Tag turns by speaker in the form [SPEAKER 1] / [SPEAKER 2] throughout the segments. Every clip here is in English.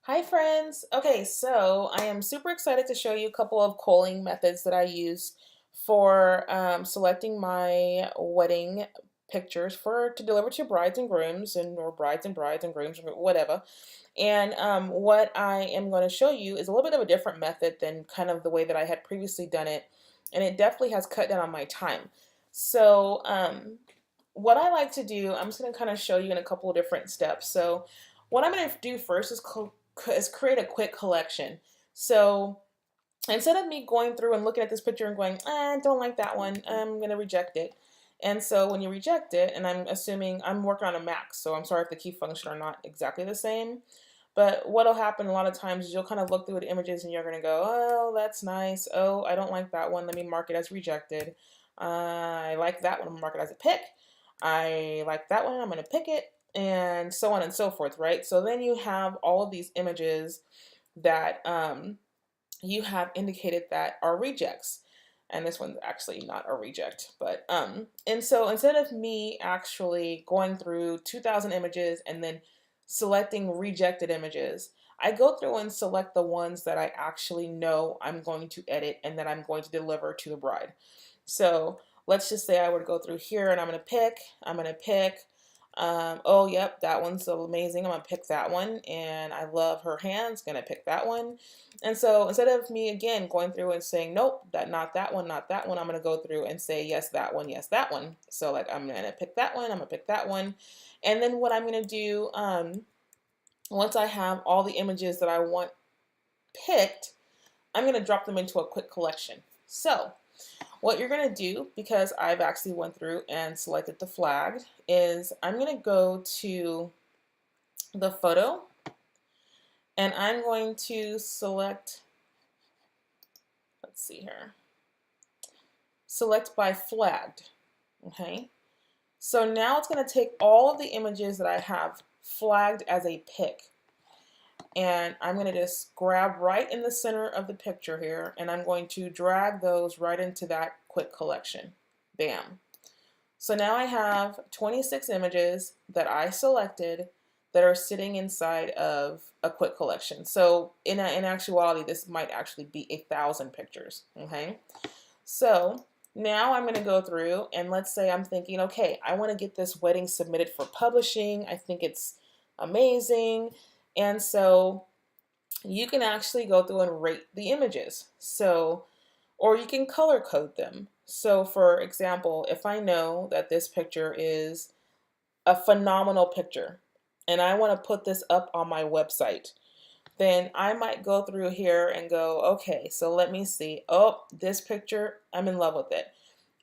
[SPEAKER 1] Hi friends! Okay, so I am super excited to show you a couple of culling methods that I use for selecting my wedding pictures for to deliver to brides and grooms and or brides and grooms or whatever. And what I am going to show you is a little bit of a different method than kind of the way that I had previously done it, and it definitely has cut down on my time. So what I like to do, I'm just going to kind of show you in a couple of different steps. So what I'm going to do first is create a quick collection. So instead of me going through and looking at this picture and going, I don't like that one, I'm going to reject it. And so when you reject it, and I'm assuming I'm working on a Mac, so I'm sorry if the key function are not exactly the same, but what'll happen a lot of times is you'll kind of look through the images and you're going to go, oh, that's nice. Oh, I don't like that one. Let me mark it as rejected. I like that one. I'm going to mark it as a pick. I like that one. I'm going to pick it. And so on and so forth, right? So then you have all of these images that you have indicated that are rejects. And this one's actually not a reject, but and so instead of me actually going through 2,000 images and then selecting rejected images, I go through and select the ones that I actually know I'm going to edit and that I'm going to deliver to the bride. So let's just say I were to go through here and I'm going to pick, oh, yep, that one's so amazing. I'm going to pick that one. And I love her hands, going to pick that one. And so instead of me again going through and saying, nope, not that one, not that one, I'm going to go through and say, yes, that one, yes, that one. So like I'm going to pick that one, I'm going to pick that one. And then what I'm going to do, once I have all the images that I want picked, I'm going to drop them into a quick collection. So what you're going to do, because I've actually went through and selected the flagged, is I'm going to go to the photo and I'm going to select, let's see here, select by flagged. Okay, so now it's going to take all of the images that I have flagged as a pick, and I'm going to just grab right in the center of the picture here, and I'm going to drag those right into that quick collection. Bam. So now I have 26 images that I selected that are sitting inside of a quick collection. So in actuality, this might actually be 1,000 pictures. Okay, so now I'm going to go through and let's say I'm thinking, okay, I want to get this wedding submitted for publishing. I think it's amazing. And so you can actually go through and rate the images. So, or you can color code them. So for example, if I know that this picture is a phenomenal picture and I want to put this up on my website, then I might go through here and go, okay, so let me see. Oh, this picture, I'm in love with it.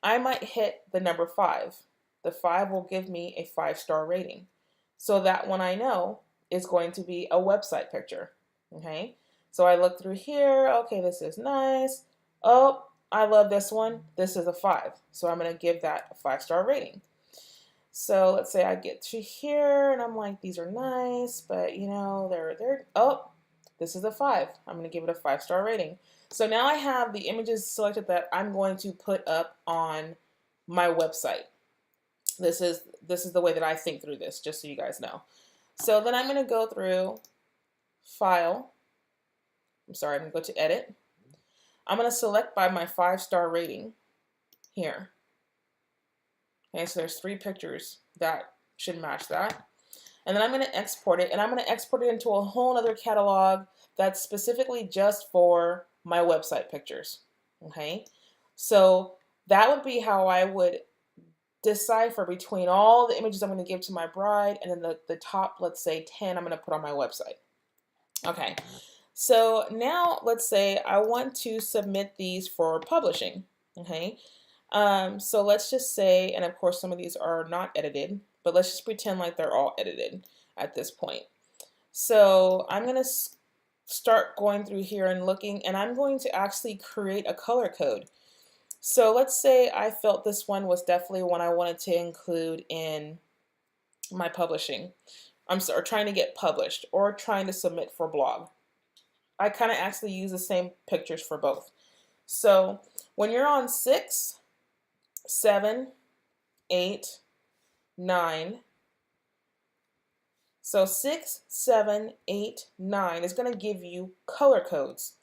[SPEAKER 1] I might hit the number 5. The 5 will give me a 5-star rating. So that one I know is going to be a website picture. Okay, so I look through here. Okay, this is nice. Oh, I love this one. This is a 5. So I'm going to give that a 5-star rating. So let's say I get to here and I'm like, these are nice, but they're oh, this is a 5. I'm going to give it a 5-star rating. So now I have the images selected that I'm going to put up on my website. This is the way that I think through this, just so you guys know. So then I'm going to go through File. I'm going to go to Edit. I'm going to select by my 5-star rating here. Okay, so there's 3 pictures that should match that. And then I'm going to export it, and I'm going to export it into a whole other catalog that's specifically just for my website pictures. Okay, so that would be how I would decipher between all the images I'm going to give to my bride and then the top, let's say 10, I'm going to put on my website. Okay, so now let's say I want to submit these for publishing. Okay, so let's just say, and of course some of these are not edited, but let's just pretend like they're all edited at this point. So I'm going to start going through here and looking, and I'm going to actually create a color code. So let's say I felt this one was definitely one I wanted to include in my publishing. I'm sorry, trying to get published or trying to submit for blog. I kind of actually use the same pictures for both. So when you're on 6, 7, 8, 9, So 6, 7, 8, 9 is going to give you color codes.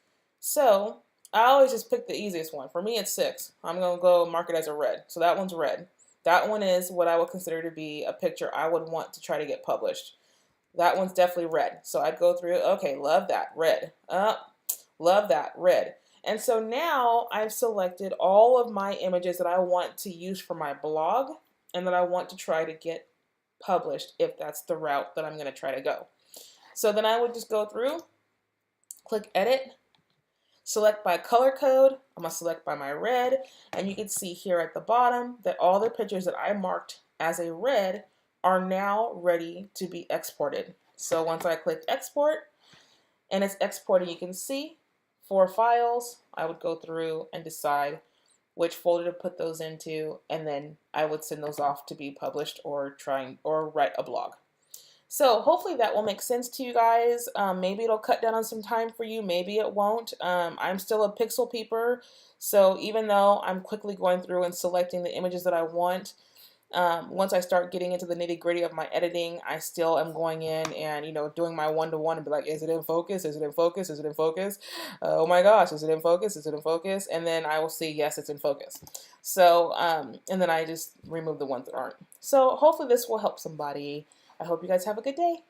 [SPEAKER 1] So I always just pick the easiest one. For me, it's 6. I'm going to go mark it as a red. So that one's red. That one is what I would consider to be a picture I would want to try to get published. That one's definitely red. So I'd go through, okay, love that, red. Love that, red. And so now I've selected all of my images that I want to use for my blog and that I want to try to get published if that's the route that I'm going to try to go. So then I would just go through, click edit, select by color code. I'm going to select by my red, and you can see here at the bottom that all the pictures that I marked as a red are now ready to be exported. So once I click export and it's exporting, you can see 4 files. I would go through and decide which folder to put those into, and then I would send those off to be published or write a blog. So hopefully that will make sense to you guys. Maybe it'll cut down on some time for you, maybe it won't. I'm still a pixel peeper, so even though I'm quickly going through and selecting the images that I want, once I start getting into the nitty-gritty of my editing, I still am going in and, doing my one-to-one and be like, is it in focus? Is it in focus? Is it in focus? Oh my gosh, is it in focus? Is it in focus? And then I will see, yes, it's in focus. So, and then I just remove the ones that aren't. So hopefully this will help somebody. I hope you guys have a good day.